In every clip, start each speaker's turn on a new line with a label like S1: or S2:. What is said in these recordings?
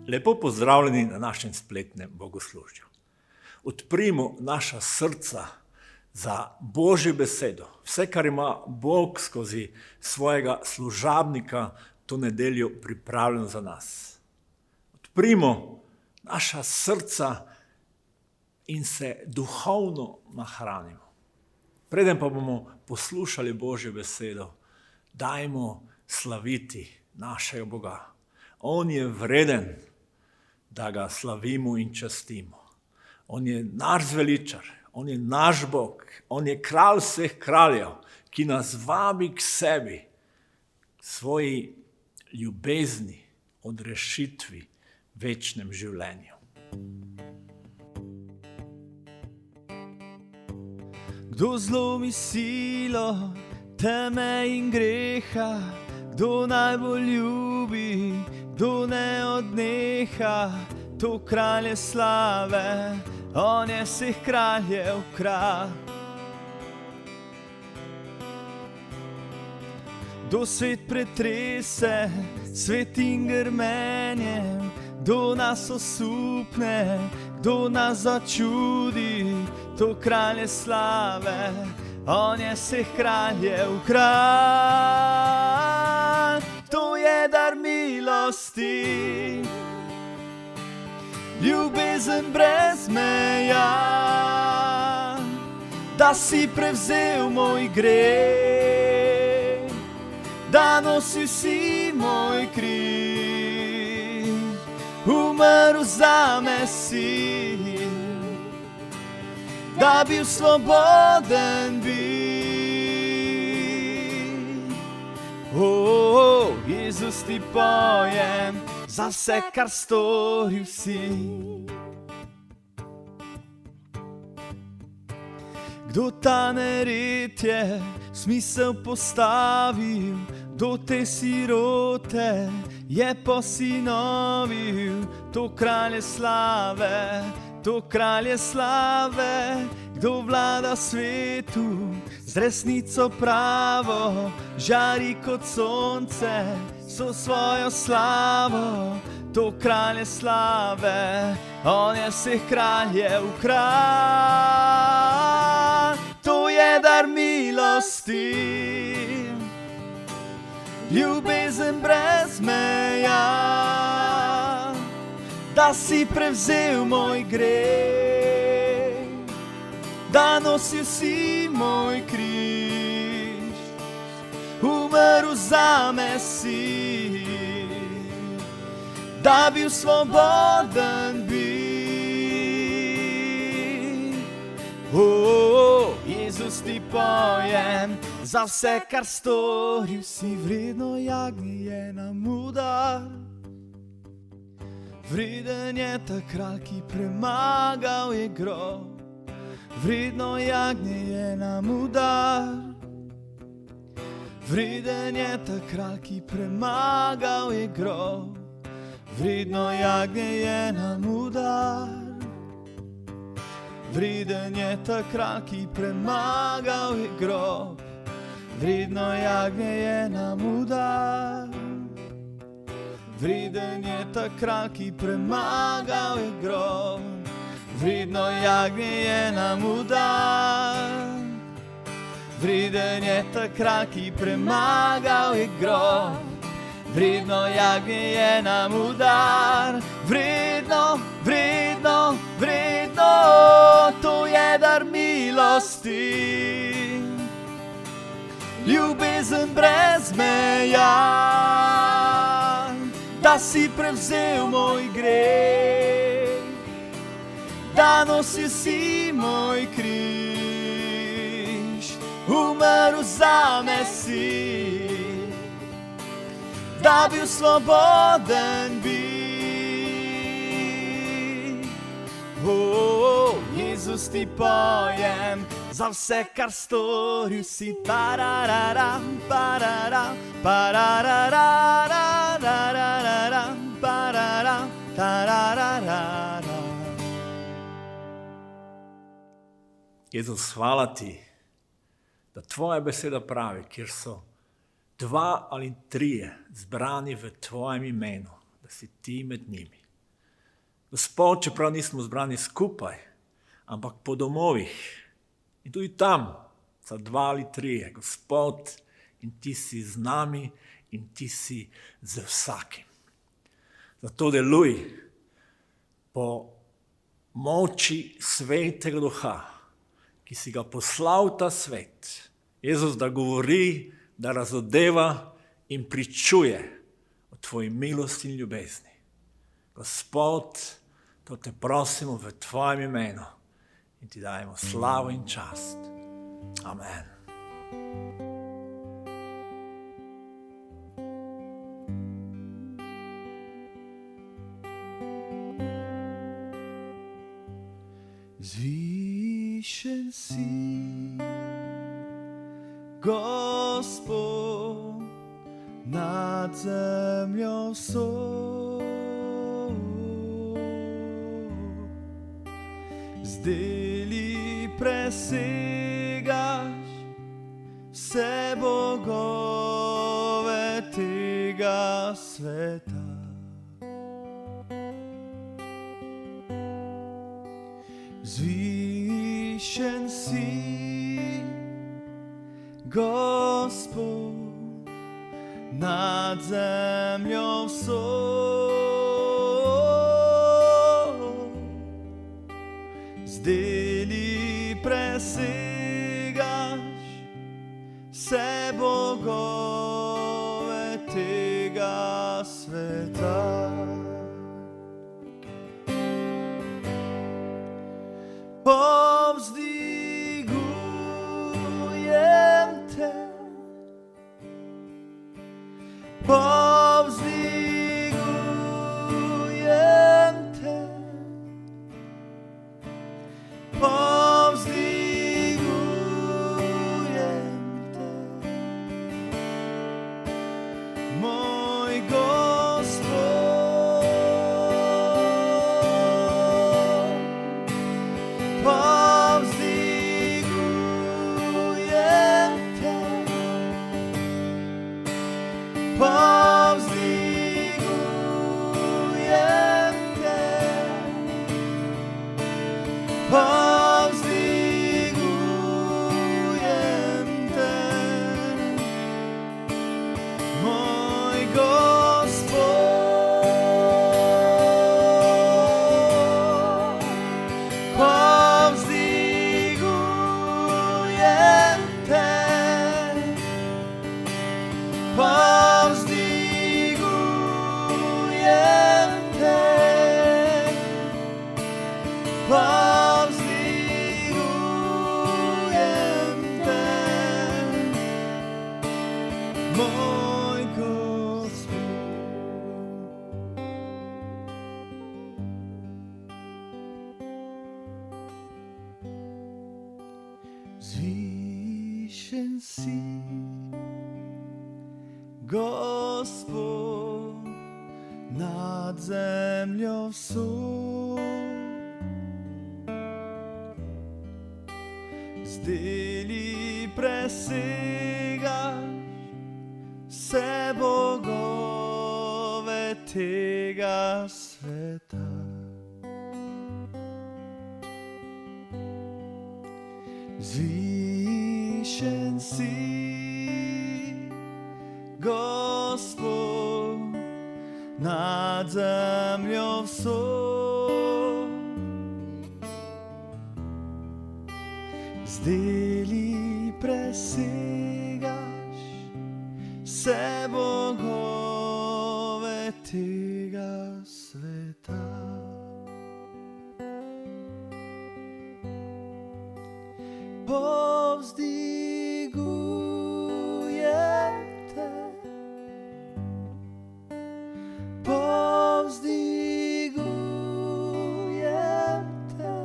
S1: Lepo pozdravljeni na našem spletnem bogoslužju. Odprimo naša srca za Božjo besedo. Vse, kar ima Bog skozi svojega služabnika to nedeljo pripravljeno za nas. Odprimo naša srca in se duhovno nahranimo. Preden pa bomo poslušali Božjo besedo, dajmo slaviti našega Boga. On je vreden, da ga slavimo in častimo. On je naš zveličar, on je naš Bog, on je kralj vseh kraljev, ki nas vabi k sebi, k svoji ljubezni, odrešitvi, večnem življenju.
S2: Kdo zlomi silo teme in greha, kdo najbolj ljubi, kdo ne odneha, to kralj je slave, on je vseh kraljev kralj. Kdo svet pretrese, svetim grmenjem, kdo nas osupne, kdo nas začudi, to kralj je slave, on je vseh kraljev kralj. To je dar milosti, ljubezen brez meja, da si prevzel moj greh, da nosil si moj križ, umrl zame si, da bil svoboden bil. Jezus, ti pojem za vse, kar storil si. Kdo ta nered je smisel postavil, kdo te sirote je posinovil, to kralj je slave, to kralj je slave. Kdo vlada svetu z resnico pravo, žari kot sonce so svojo slavo, to kralj je slave, on je vseh kraljev kralj. To je dar milosti, ljubezen brez meja, da si prevzel moj greh, da nosil si moj križ, umrl zame si, da bil svoboden bil. Jezus, ti pojem za vse, kar storil si, vredno jagnje je nam udar. Vreden je ta kralj, ki premagal je grob, vredno jagnje je nam udar. Vreden je ta kralj, ki premagal je grob, vredno jagnje je nam udar. Vreden je ta kralj, ki premagal je grob, vredno jagnje je nam udar. Vreden je ta kralj, ki premagal je grob, vredno jagnje je nam udar. Vreden je ta kralj, ki premagal je grob, vredno jagnje je nam udar. Vredno, vredno, vredno, to je dar milosti, ljubezen brez meja, da si prevzel moj greh, da nosil si moj križ, umrl zame si, da bil svoboden bil. Jezus, ti pojem za vse, kar storil si. Pararara, parara, pararara, pararara, parara, tararara.
S1: Jezus, hvala ti, da tvoja beseda pravi, kjer so dva ali trije zbrani v tvojem imenu, da si ti med njimi. Gospod, čeprav nismo zbrani skupaj, ampak po domovih in tudi tam, za 2 ali 3, Gospod, in ti si z nami in ti si z vsakim. Zato deluj po moči Svetega Duha, ki si ga poslal v ta svet. Jezus, da govori, da razodeva in pričuje o tvoji milosti in ljubezni. Gospod, to te prosimo v tvojem imenu in ti dajemo slavo in čast. Amen.
S2: Zvišen si, Gospod, nad zemljo vso. Z deli presegaš vse bogove tega sveta. Zvišen si, Gospod, nad zemljo vso. Z deli presegaš vse bogove tega sveta. Povzdigujem te, povzdigujem te, povzdigujem te, moj Gospod. Zvišen si, Gospod, nad zemljo vso. Z deli presegaš vse bogove tega sveta. Zvišen si, Gospod, nad zemljo vso. Z deli presegaš vse bogove tega sveta. Povzdigujem te, povzdigujem te,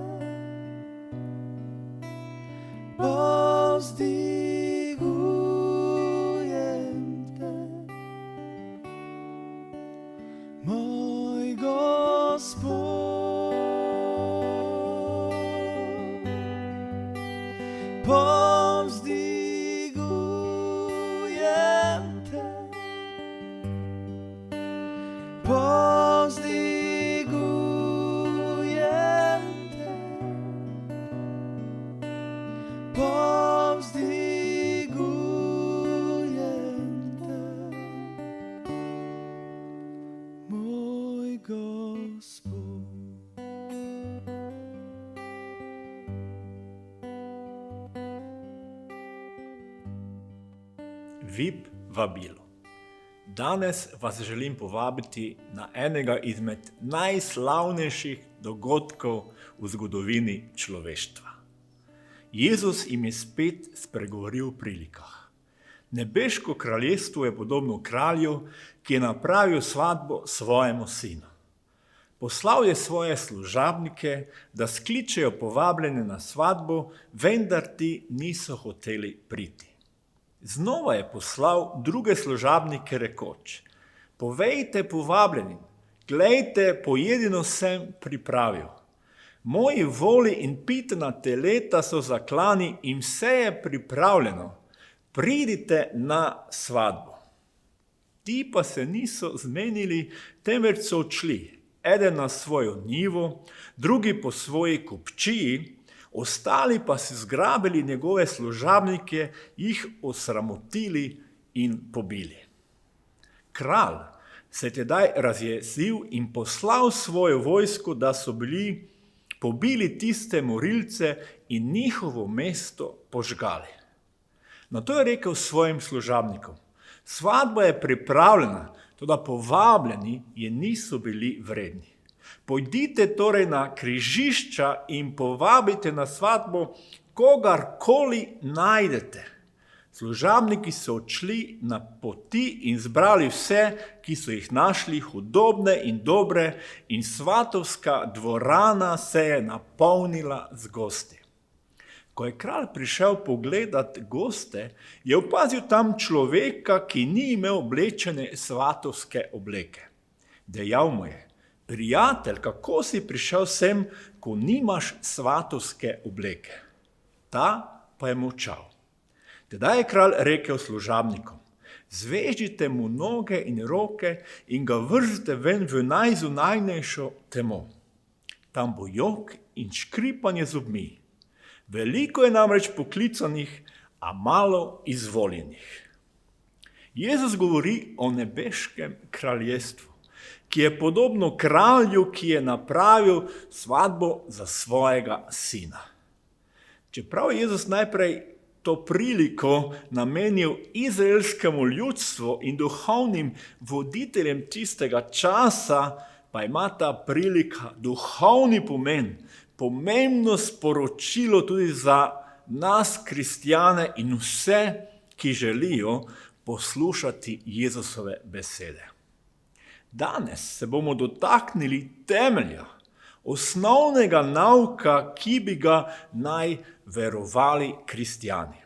S2: povzdigujem te, moj Gospod. Povzdigujem te, povzdigujem Gospod.
S1: VIP vabilo. Danes vas želim povabiti na enega izmed najslavnejših dogodkov v zgodovini človeštva. Jezus jim je spet spregovoril v prilikah. Nebeško kraljestvo je podobno kralju, ki je napravil svatbo svojemu sinu. Poslal je svoje služabnike, da skličejo povabljene na svatbo, vendar ti niso hoteli priti. Znova je poslal druge služabnike rekoč: povejte povabljenim, glejte, pojedino sem pripravil. Moji voli in pitna teleta so zaklani in vse je pripravljeno. Pridite na svatbo. Ti pa se niso zmenili, temveč so odšli, eden na svojo njivo, drugi po svoji kupčiji, ostali pa si zgrabili njegove služabnike, jih osramotili in pobili. Kralj se je tedaj razjezil in poslal svojo vojsko, da so pobili tiste morilce in njihovo mesto požgali. Nato je rekel svojim služabnikom: svatba je pripravljena, toda povabljeni je niso bili vredni. Pojdite torej na križišča in povabite na svatbo kogarkoli najdete. Služabniki so odšli na poti in zbrali vse, ki so jih našli, hudobne in dobre, in svatovska dvorana se je napolnila z gosti. Ko je kralj prišel pogledat goste, je opazil tam človeka, ki ni imel oblečene svatovske obleke. Dejal mu je: prijatelj, kako si prišel sem, ko nimaš svatovske obleke? Ta pa je molčal. Tedaj je kralj rekel služabnikom: zvežite mu noge in roke in ga vržite ven v najzunajnejšo temo. Tam bo jok in škripanje zobmi. Veliko je namreč poklicanih, a malo izvoljenih. Jezus govori o nebeškem kraljestvu, ki je podobno kralju, ki je napravil svatbo za svojega sina. Čeprav je Jezus najprej to priliko namenil izraelskemu ljudstvu in duhovnim voditeljem tistega časa, pa ima ta prilika duhovni pomen, pomembno sporočilo tudi za nas, kristjane, in vse, ki želijo poslušati Jezusove besede. Danes se bomo dotaknili temelja, osnovnega nauka, ki bi ga naj verovali kristjani.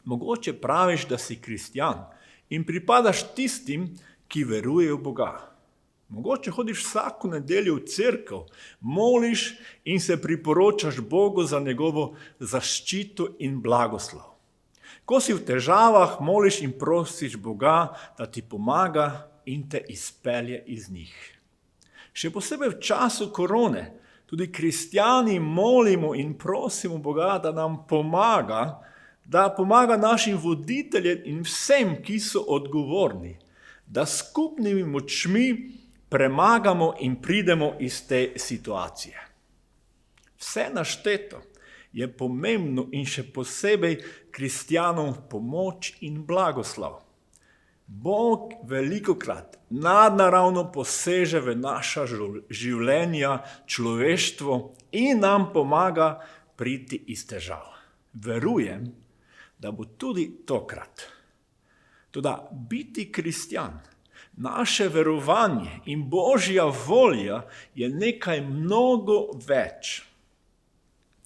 S1: Mogoče praviš, da si kristjan in pripadaš tistim, ki verujejo v Boga. Mogoče hodiš vsako nedeljo v cerkev, moliš in se priporočaš Bogu za njegovo zaščito in blagoslov. Ko si v težavah, moliš in prosiš Boga, da ti pomaga in te izpelje iz njih. Še posebej v času korone, tudi kristjani molimo in prosimo Boga, da nam pomaga, da pomaga našim voditeljem in vsem, ki so odgovorni, da skupnimi močmi premagamo in pridemo iz te situacije. Vse našteto je pomembno in še posebej kristjanom pomoč in blagoslov. Bog velikokrat nadnaravno poseže v naša življenja, človeštvo in nam pomaga priti iz težav. Verujem, da bo tudi tokrat. Toda biti kristjan, naše verovanje in Božja volja je nekaj mnogo več.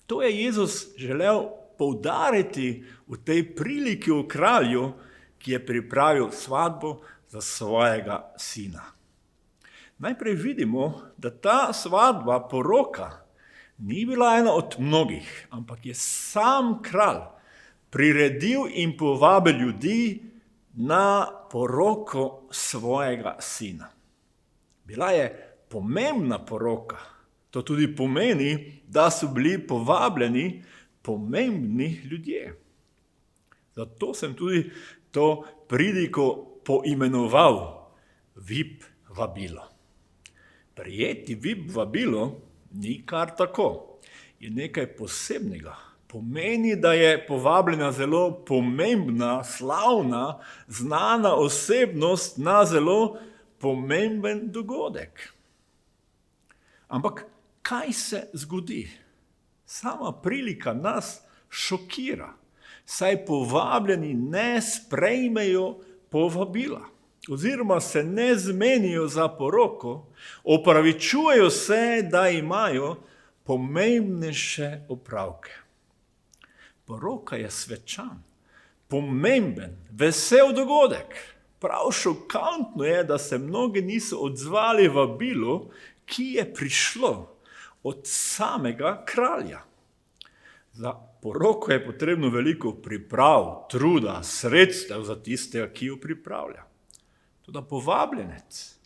S1: To je Jezus želel poudariti v tej priliki o kralju, ki je pripravil svatbo za svojega sina. Najprej vidimo, da ta svatba, poroka, ni bila ena od mnogih, ampak je sam kralj priredil in povabil ljudi na poroko svojega sina. Bila je pomembna poroka. To tudi pomeni, da so bili povabljeni pomembni ljudje. Zato sem tudi to priliko poimenoval VIP vabilo. Prijeti VIP vabilo ni kar tako. Je nekaj posebnega. Pomeni, da je povabljena zelo pomembna, slavna, znana osebnost na zelo pomemben dogodek. Ampak kaj se zgodi? Sama prilika nas šokira, saj povabljeni ne sprejmejo povabila oziroma se ne zmenijo za poroko, opravičujejo se, da imajo pomembnejše opravke. Poroka je svečan, pomemben, vesel dogodek. Prav šokantno je, da se mnogi niso odzvali vabilu, ki je prišlo od samega kralja. Za poroko je potrebno veliko priprav, truda, sredstev za tistega, ki jo pripravlja. Toda povabljenec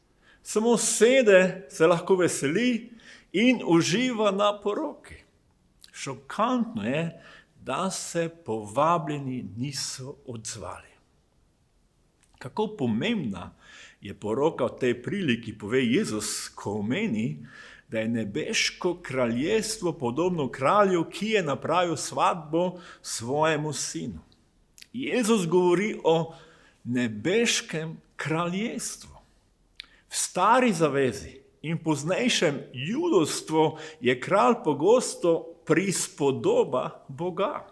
S1: samo sede, se lahko veseli in uživa na poroki. Šokantno je, da se povabljeni niso odzvali. Kako pomembna je poroka v tej priliki, pove Jezus, ko omeni, da je nebeško kraljestvo podobno kralju, ki je napravil svatbo svojemu sinu. Jezus govori o nebeškem kraljestvu. V stari zavezi in poznejšem judovstvu je kralj pogosto prispodoba Boga.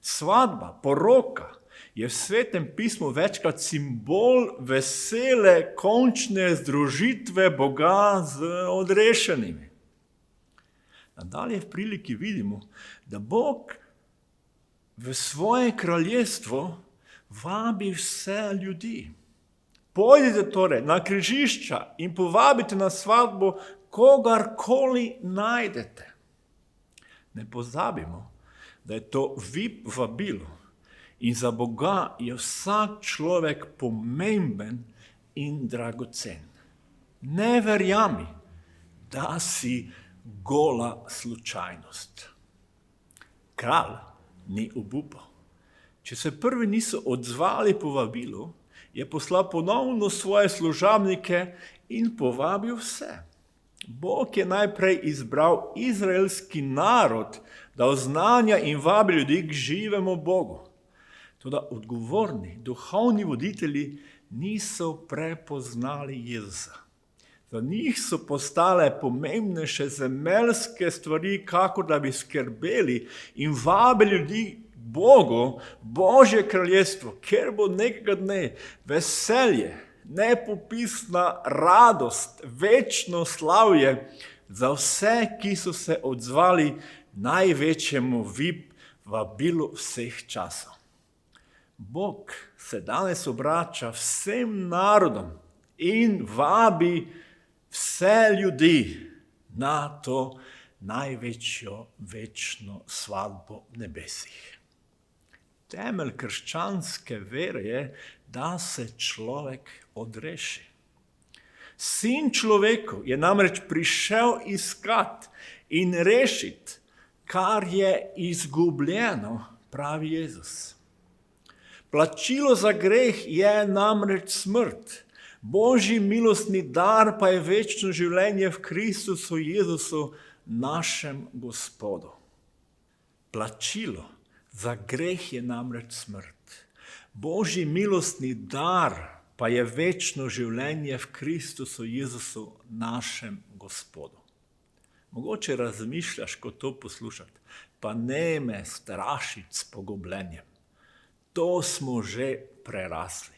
S1: Svatba, poroka je v Svetem pismu večkrat simbol vesele, končne združitve Boga z odrešenimi. Nadalje v priliki vidimo, da Bog v svoje kraljestvo vabi vse ljudi. Pojdite torej na križišča in povabite na svatbo kogarkoli najdete. Ne pozabimo, da je to VIP vabilo in za Boga je vsak človek pomemben in dragocen. Ne verjami, da si gola slučajnost. Kralj ni obupal. Če se prvi niso odzvali povabilu, je poslal ponovno svoje služabnike in povabil vse. Bog je najprej izbral izraelski narod, da oznanja in vabi ljudi k živemu Bogu. Toda odgovorni, duhovni voditelji niso prepoznali Jezusa. Za njih so postale pomembnejše zemeljske stvari, kakor da bi skrbeli in vabili ljudi k Bogu, Božje kraljestvo, ker bo nekega dne veselje, nepopisna radost, večno slavje za vse, ki so se odzvali največjemu VIP vabilu vseh časov. Bog se danes obrača vsem narodom in vabi vse ljudi na to največjo večno svatbo v nebesih. Temelj krščanske vere je, da se človek odreši. Sin človeku je namreč prišel iskat in rešiti, kar je izgubljeno, pravi Jezus. Plačilo za greh je namreč smrt. Božji milostni dar pa je večno življenje v Kristusu Jezusu, našem Gospodu. Plačilo za greh je namreč smrt. Božji milostni dar pa je večno življenje v Kristusu Jezusu, našem Gospodu. Mogoče razmišljaš, ko to poslušati, pa ne me strašiti s pogubljenjem. To smo že prerasli.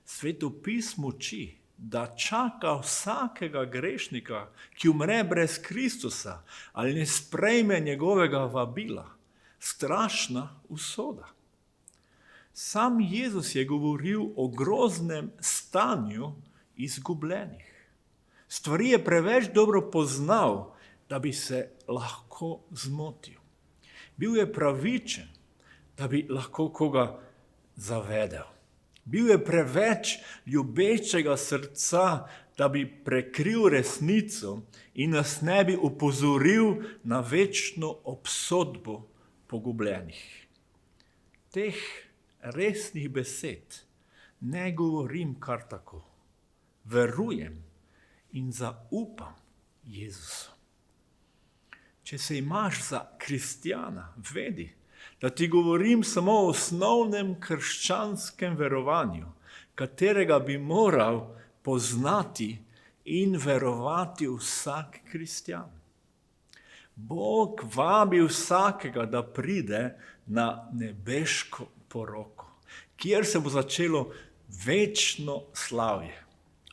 S1: Svetopismo uči, da čaka vsakega grešnika, ki umre brez Kristusa ali ne sprejme njegovega vabila, strašna usoda. Sam Jezus je govoril o groznem stanju izgubljenih. Stvari je preveč dobro poznal, da bi se lahko zmotil. Bil je pravičen, da bi lahko koga zavedel. Bil je preveč ljubečega srca, da bi prekril resnico in nas ne bi opozoril na večno obsodbo pogubljenih. Teh resnih besed ne govorim kar tako. Verujem in zaupam Jezusu. Če se imaš za kristjana, vedi, da ti govorim samo o osnovnem krščanskem verovanju, katerega bi moral poznati in verovati vsak kristjan. Bog vabi vsakega, da pride na nebeško poroko, kjer se bo začelo večno slavje.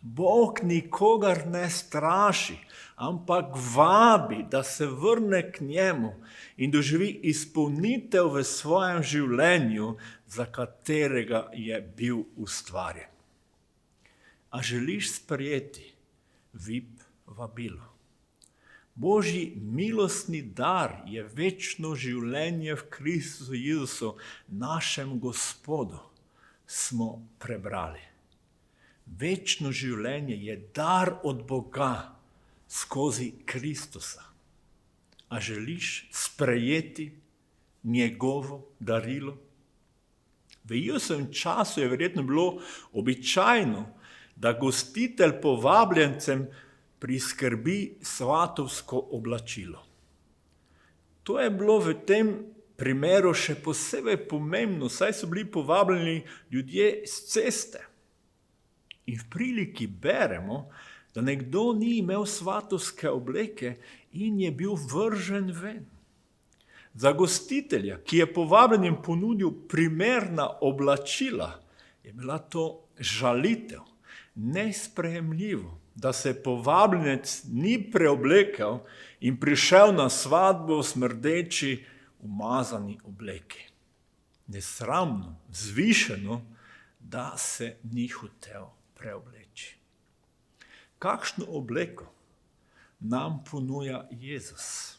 S1: Bog nikogar ne straši, ampak vabi, da se vrne k njemu in doživi izpolnitev v svojem življenju, za katerega je bil ustvarjen. A želiš sprejeti VIP vabilo? Božji milostni dar je večno življenje v Kristusu Jezusu, našem Gospodu, smo prebrali. Večno življenje je dar od Boga skozi Kristusa. A želiš sprejeti njegovo darilo? V Jezusovem času je verjetno bilo običajno, da gostitelj povabljencem priskrbi svatovsko oblačilo. To je bilo v tem primeru še posebej pomembno, saj so bili povabljeni ljudje s ceste. In v priliki beremo, da nekdo ni imel svatovske obleke in je bil vržen ven. Za gostitelja, ki je povabljenim ponudil primerna oblačila, je bila to žalitev, nesprejemljivo, da se povabljenec ni preoblekel in prišel na svatbo smrdeči umazani obleki. Nesramno, vzvišeno, da se ni hotel preobleči. Kakšno obleko nam ponuja Jezus?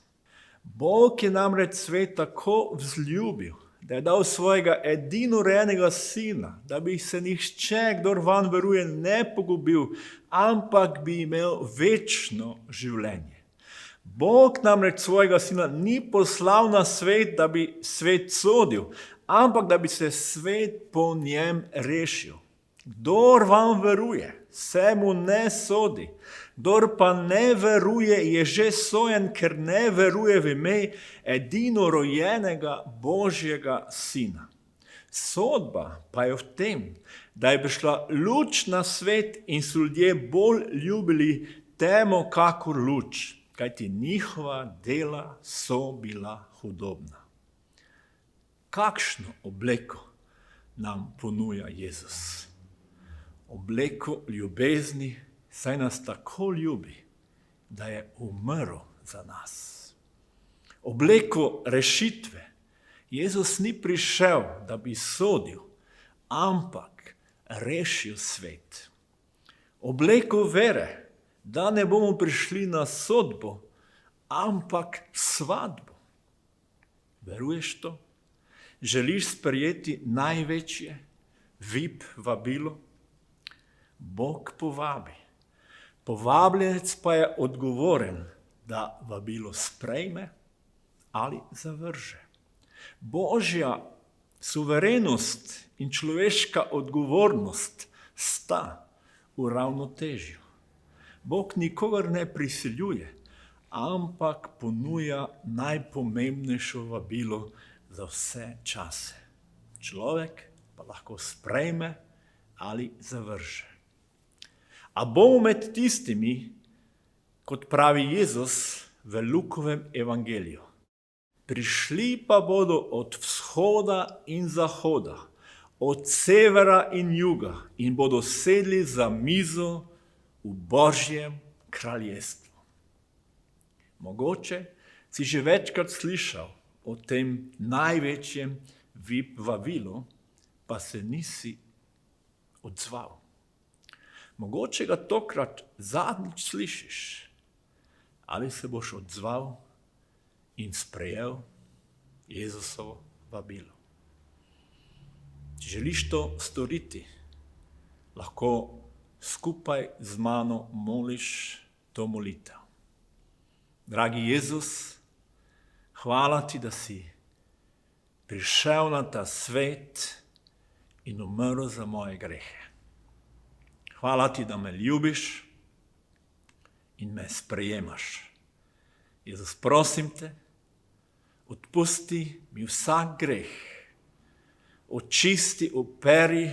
S1: Bog je namreč svet tako vzljubil, da je dal svojega edinorojenega sina, da bi se nihče, kdor vanj veruje, ne pogubil, ampak bi imel večno življenje. Bog namreč svojega sina ni poslal na svet, da bi svet sodil, ampak da bi se svet po njem rešil. Kdor vam veruje, se mu ne sodi. Kdor pa ne veruje, je že sojen, ker ne veruje v ime edinorojenega Božjega sina. Sodba pa je v tem, da je prišla luč na svet in so ljudje bolj ljubili temo kakor luč, kajti njihova dela so bila hudobna. Kakšno obleko nam ponuja Jezus? Obleko ljubezni, saj nas tako ljubi, da je umrl za nas. Obleko rešitve. Jezus ni prišel, da bi sodil, ampak rešil svet. Obleko vere, da ne bomo prišli na sodbo, ampak svatbo. Veruješ to? Želiš sprejeti največje VIP vabilo? Bog povabi. Povabljenec pa je odgovoren, da vabilo sprejme ali zavrže. Božja suverenost in človeška odgovornost sta v ravnotežju. Bog nikogar ne prisiljuje, ampak ponuja najpomembnejšo vabilo za vse čase. Človek pa lahko sprejme ali zavrže. A bomo med tistimi, kot pravi Jezus v Lukovem evangeliju. Prišli pa bodo od vzhoda in zahoda, od severa in juga in bodo sedli za mizo v Božjem kraljestvu. Mogoče si že večkrat slišal o tem največjem VIP vabilu, pa se nisi odzval. Mogoče ga tokrat zadnjič slišiš, ali se boš odzval in sprejel Jezusovo vabilo. Če želiš to storiti, lahko skupaj z mano moliš to molitev. Dragi Jezus, hvala ti, da si prišel na ta svet in umrl za moje grehe. Hvala ti, da me ljubiš in me sprejemaš. Jezus, prosim te, odpusti mi vsak greh, očisti, operi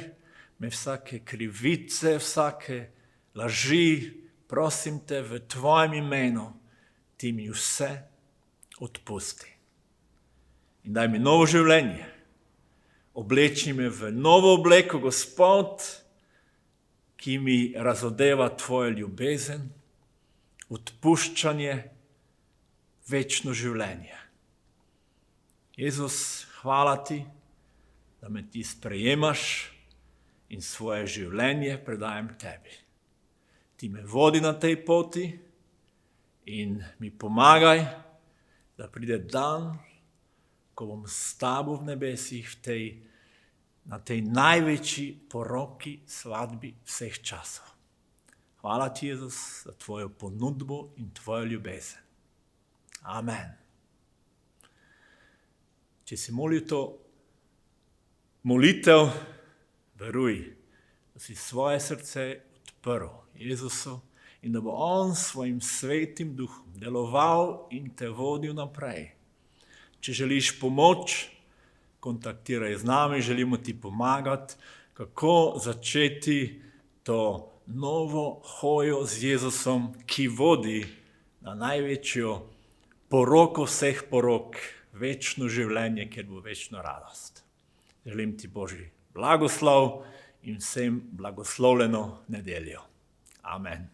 S1: me vsake krivice, vsake laži, prosim te v tvojem imenu, ti mi vse odpusti. In daj mi novo življenje, obleči me v novo obleko, Gospod, ki mi razodeva tvojo ljubezen, odpuščanje, večno življenje. Jezus, hvala ti, da me ti sprejemaš in svoje življenje predajam tebi. Ti me vodi na tej poti in mi pomagaj, da pride dan, ko bom s tabo v nebesih na tej največji poroki, svadbi vseh časov. Hvala ti, Jezus, za tvojo ponudbo in tvojo ljubezen. Amen. Če si molil to molitev, veruj, da si svoje srce odprl Jezusu in da bo on svojim svetim duhom deloval in te vodil naprej. Če želiš pomoč, kontaktiraj z nami, želimo ti pomagati, kako začeti to novo hojo z Jezusom, ki vodi na največjo poroko vseh porok, večno življenje, kjer bo večna radost. Želim ti Božji blagoslov in vsem blagoslovljeno nedeljo. Amen.